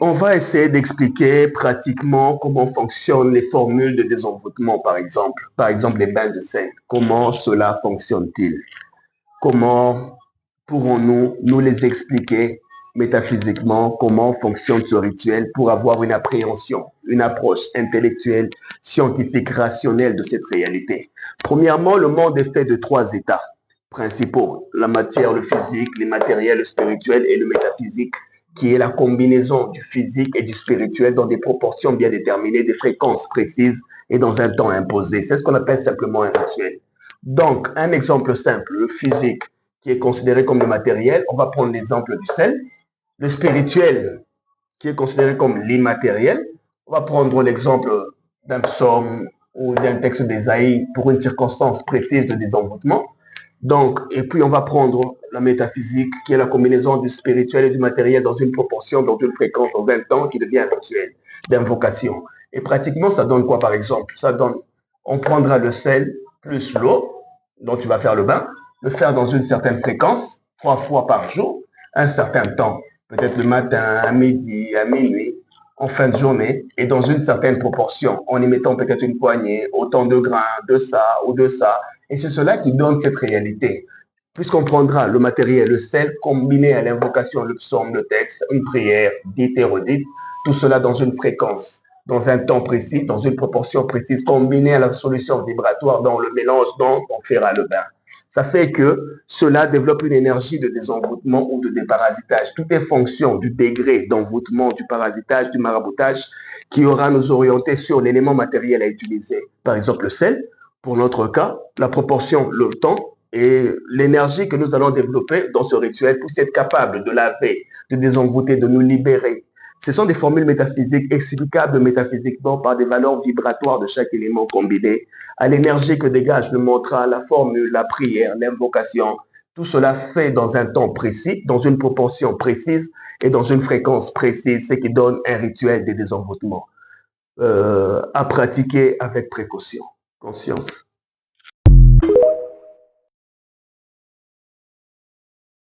On va essayer d'expliquer pratiquement comment fonctionnent les formules de désenvoûtement, par exemple. Par exemple, les bains de sel. Comment cela fonctionne-t-il? Comment pourrons-nous nous les expliquer métaphysiquement? Comment fonctionne ce rituel pour avoir une appréhension, une approche intellectuelle, scientifique, rationnelle de cette réalité? Premièrement, le monde est fait de trois états principaux: la matière, le physique, les matériels, le spirituel et le métaphysique, qui est la combinaison du physique et du spirituel dans des proportions bien déterminées, des fréquences précises et dans un temps imposé. C'est ce qu'on appelle simplement un rituel. Donc, un exemple simple, le physique, qui est considéré comme le matériel, on va prendre l'exemple du sel. Le spirituel, qui est considéré comme l'immatériel, on va prendre l'exemple d'un psaume ou d'un texte d'Ésaïe pour une circonstance précise de désenvoûtement. Donc, et puis on va prendre la métaphysique, qui est la combinaison du spirituel et du matériel dans une proportion, dans une fréquence, dans un temps qui devient un rituel d'invocation. Et pratiquement, ça donne quoi, par exemple? Ça donne, on prendra le sel plus l'eau, dont tu vas faire le bain, le faire dans une certaine fréquence, 3 fois par jour, un certain temps, peut-être le matin, à midi, à minuit, en fin de journée, et dans une certaine proportion, en y mettant peut-être une poignée, autant de grains, de ça ou de ça. Et c'est cela qui donne cette réalité. Puisqu'on prendra le matériel, le sel, combiné à l'invocation, le psaume, le texte, une prière dite et redite, tout cela dans une fréquence, dans un temps précis, dans une proportion précise, combinée à la solution vibratoire dans le mélange dont on fera le bain. Ça fait que cela développe une énergie de désenvoûtement ou de déparasitage. Tout est fonction du degré d'envoûtement, du parasitage, du maraboutage qui aura à nous orienter sur l'élément matériel à utiliser. Par exemple, le sel, pour notre cas, la proportion, le temps et l'énergie que nous allons développer dans ce rituel pour être capable de laver, de désenvoûter, de nous libérer. Ce sont des formules métaphysiques explicables métaphysiquement par des valeurs vibratoires de chaque élément combiné à l'énergie que dégage le mantra, la formule, la prière, l'invocation. Tout cela fait dans un temps précis, dans une proportion précise et dans une fréquence précise, ce qui donne un rituel de désenvoûtement à pratiquer avec précaution, conscience.